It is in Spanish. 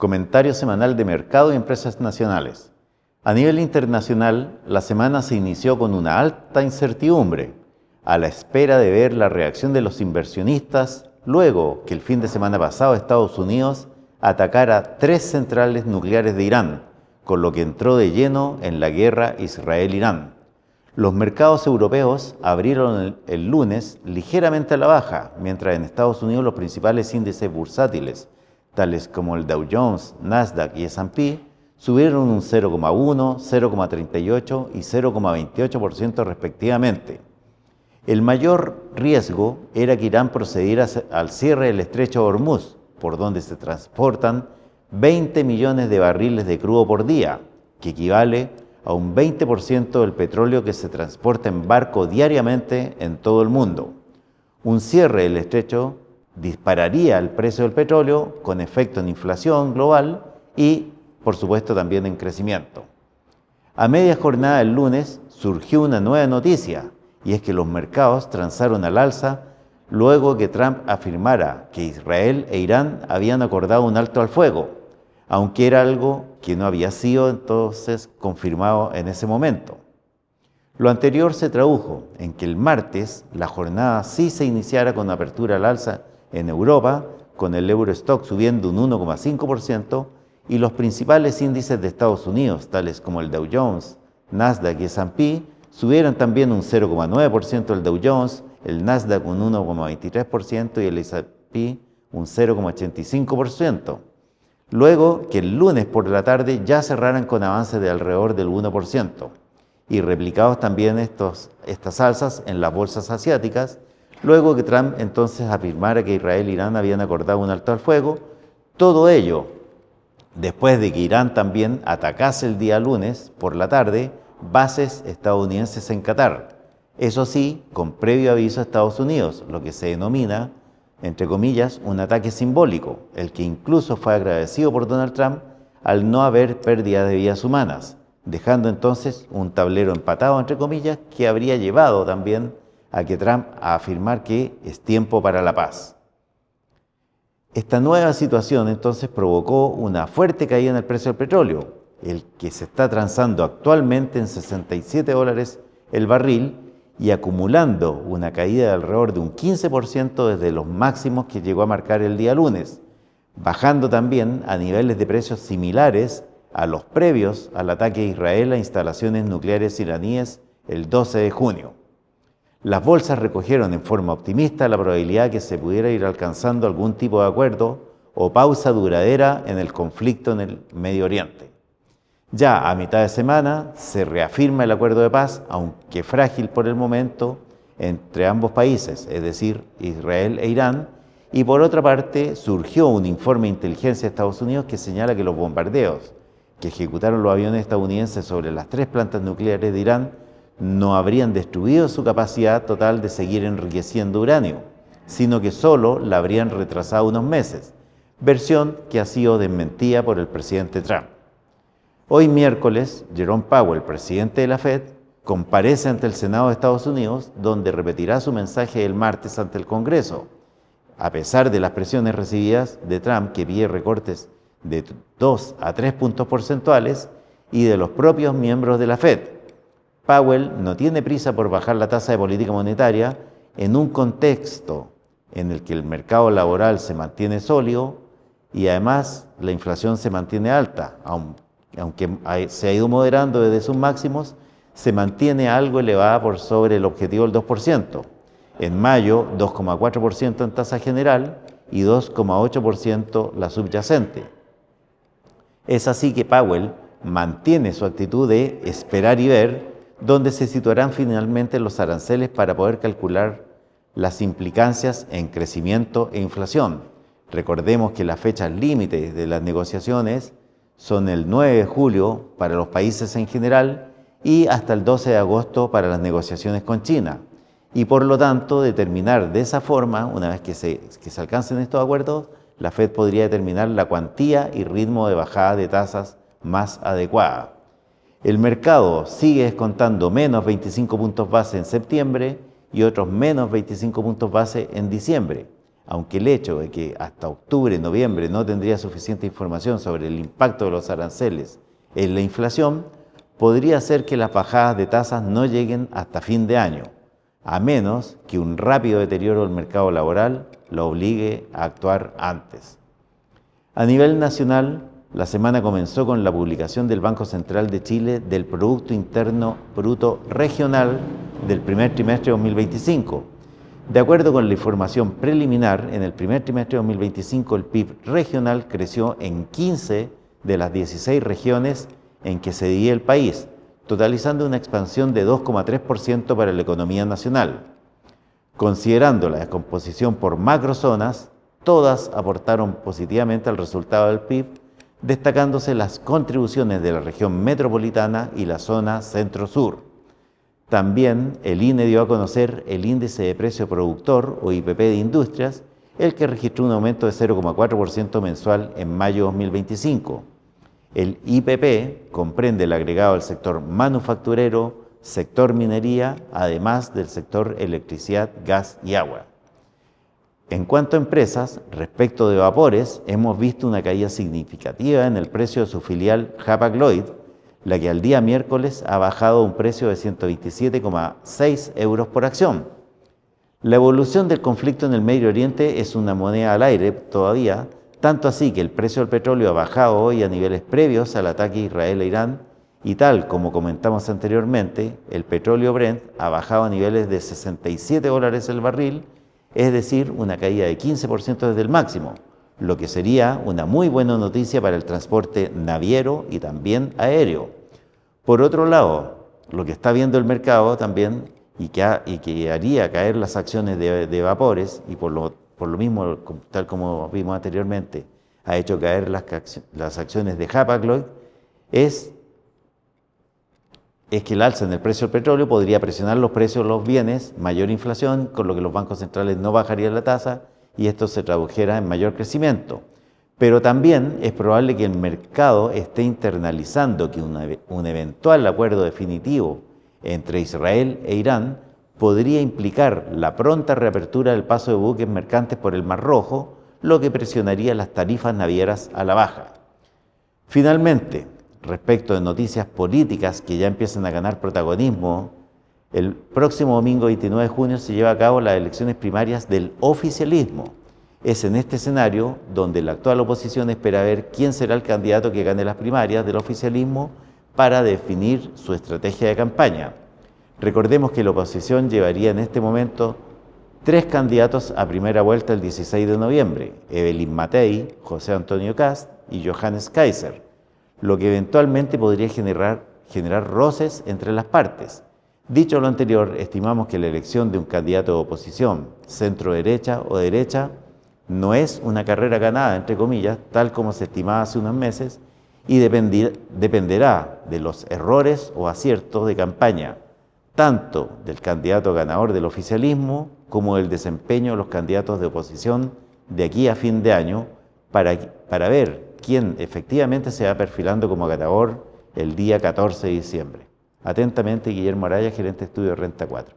Comentario semanal de mercado y empresas nacionales. A nivel internacional, la semana se inició con una alta incertidumbre, a la espera de ver la reacción de los inversionistas luego que el fin de semana pasado Estados Unidos atacara 3 centrales nucleares de Irán, con lo que entró de lleno en la guerra Israel-Irán. Los mercados europeos abrieron el lunes ligeramente a la baja, mientras en Estados Unidos los principales índices bursátiles, tales como el Dow Jones, Nasdaq y S&P, subieron un 0,1, 0,38 y 0,28% respectivamente. El mayor riesgo era que Irán procediera al cierre del estrecho de Hormuz, por donde se transportan 20 millones de barriles de crudo por día, que equivale a un 20% del petróleo que se transporta en barco diariamente en todo el mundo. Un cierre del estrecho dispararía el precio del petróleo con efecto en inflación global y, por supuesto, también en crecimiento. A media jornada del lunes surgió una nueva noticia, y es que los mercados transaron al alza luego que Trump afirmara que Israel e Irán habían acordado un alto al fuego, aunque era algo que no había sido entonces confirmado en ese momento. Lo anterior se tradujo en que el martes la jornada sí se iniciara con apertura al alza en Europa, con el Eurostock subiendo un 1,5% y los principales índices de Estados Unidos, tales como el Dow Jones, Nasdaq y S&P, subieron también un 0,9% el Dow Jones, el Nasdaq un 1,23% y el S&P un 0,85%. Luego que el lunes por la tarde ya cerraran con avances de alrededor del 1%, y replicados también estas alzas en las bolsas asiáticas, luego que Trump entonces afirmara que Israel e Irán habían acordado un alto al fuego, todo ello después de que Irán también atacase el día lunes por la tarde bases estadounidenses en Qatar, eso sí, con previo aviso a Estados Unidos, lo que se denomina, entre comillas, un ataque simbólico, el que incluso fue agradecido por Donald Trump al no haber pérdida de vidas humanas, dejando entonces un tablero empatado, entre comillas, que habría llevado también a que Trump a afirmar que es tiempo para la paz. Esta nueva situación entonces provocó una fuerte caída en el precio del petróleo, el que se está transando actualmente en $67 el barril y acumulando una caída de alrededor de un 15% desde los máximos que llegó a marcar el día lunes, bajando también a niveles de precios similares a los previos al ataque de Israel a instalaciones nucleares iraníes el 12 de junio. Las bolsas recogieron en forma optimista la probabilidad que se pudiera ir alcanzando algún tipo de acuerdo o pausa duradera en el conflicto en el Medio Oriente. Ya a mitad de semana se reafirma el acuerdo de paz, aunque frágil por el momento, entre ambos países, es decir, Israel e Irán, y por otra parte surgió un informe de inteligencia de Estados Unidos que señala que los bombardeos que ejecutaron los aviones estadounidenses sobre las 3 plantas nucleares de Irán no habrían destruido su capacidad total de seguir enriqueciendo uranio, sino que solo la habrían retrasado unos meses, versión que ha sido desmentida por el presidente Trump. Hoy miércoles, Jerome Powell, presidente de la Fed, comparece ante el Senado de Estados Unidos, donde repetirá su mensaje del martes ante el Congreso, a pesar de las presiones recibidas de Trump, que pide recortes de 2 a 3 puntos porcentuales, y de los propios miembros de la Fed. Powell no tiene prisa por bajar la tasa de política monetaria en un contexto en el que el mercado laboral se mantiene sólido y además la inflación se mantiene alta, aunque se ha ido moderando desde sus máximos, se mantiene algo elevada por sobre el objetivo del 2%. En mayo, 2,4% en tasa general y 2,8% la subyacente. Es así que Powell mantiene su actitud de esperar y ver dónde se situarán finalmente los aranceles para poder calcular las implicancias en crecimiento e inflación. Recordemos que las fechas límites de las negociaciones son el 9 de julio para los países en general y hasta el 12 de agosto para las negociaciones con China. Y por lo tanto, determinar de esa forma, una vez que se alcancen estos acuerdos, la Fed podría determinar la cuantía y ritmo de bajada de tasas más adecuada. El mercado sigue descontando menos 25 puntos base en septiembre y otros menos 25 puntos base en diciembre, aunque el hecho de que hasta octubre, noviembre no tendría suficiente información sobre el impacto de los aranceles en la inflación, podría hacer que las bajadas de tasas no lleguen hasta fin de año, a menos que un rápido deterioro del mercado laboral lo obligue a actuar antes. A nivel nacional, la semana comenzó con la publicación del Banco Central de Chile del Producto Interno Bruto Regional del primer trimestre de 2025. De acuerdo con la información preliminar, en el primer trimestre de 2025 el PIB regional creció en 15 de las 16 regiones en que se divide el país, totalizando una expansión de 2,3% para la economía nacional. Considerando la descomposición por macrozonas, todas aportaron positivamente al resultado del PIB, destacándose las contribuciones de la región metropolitana y la zona centro-sur. También el INE dio a conocer el índice de precio productor o IPP de industrias, el que registró un aumento de 0,4% mensual en mayo de 2025. El IPP comprende el agregado del sector manufacturero, sector minería, además del sector electricidad, gas y agua. En cuanto a empresas, respecto de vapores, hemos visto una caída significativa en el precio de su filial Hapag-Lloyd, la que al día miércoles ha bajado a un precio de 127,6 euros por acción. La evolución del conflicto en el Medio Oriente es una moneda al aire todavía, tanto así que el precio del petróleo ha bajado hoy a niveles previos al ataque a Israel e Irán, y tal como comentamos anteriormente, el petróleo Brent ha bajado a niveles de $67 el barril, es decir, una caída de 15% desde el máximo, lo que sería una muy buena noticia para el transporte naviero y también aéreo. Por otro lado, lo que está viendo el mercado también y que haría caer las acciones de vapores, y por lo mismo, tal como vimos anteriormente, ha hecho caer las acciones de Hapag-Lloyd, es que el alza en el precio del petróleo podría presionar los precios de los bienes, mayor inflación, con lo que los bancos centrales no bajarían la tasa y esto se tradujera en mayor crecimiento. Pero también es probable que el mercado esté internalizando que un eventual acuerdo definitivo entre Israel e Irán podría implicar la pronta reapertura del paso de buques mercantes por el Mar Rojo, lo que presionaría las tarifas navieras a la baja. Finalmente, respecto de noticias políticas que ya empiezan a ganar protagonismo, el próximo domingo 29 de junio se lleva a cabo las elecciones primarias del oficialismo. Es en este escenario donde la actual oposición espera ver quién será el candidato que gane las primarias del oficialismo para definir su estrategia de campaña. Recordemos que la oposición llevaría en este momento 3 candidatos a primera vuelta el 16 de noviembre, Evelyn Matei, José Antonio Kast y Johannes Kaiser, lo que eventualmente podría generar roces entre las partes. Dicho lo anterior, estimamos que la elección de un candidato de oposición, centro-derecha o derecha, no es una carrera ganada, entre comillas, tal como se estimaba hace unos meses, y dependerá de los errores o aciertos de campaña, tanto del candidato ganador del oficialismo como del desempeño de los candidatos de oposición de aquí a fin de año, para ver quién efectivamente se va perfilando como ganador el día 14 de diciembre. Atentamente, Guillermo Araya, gerente de estudio de Renta 4.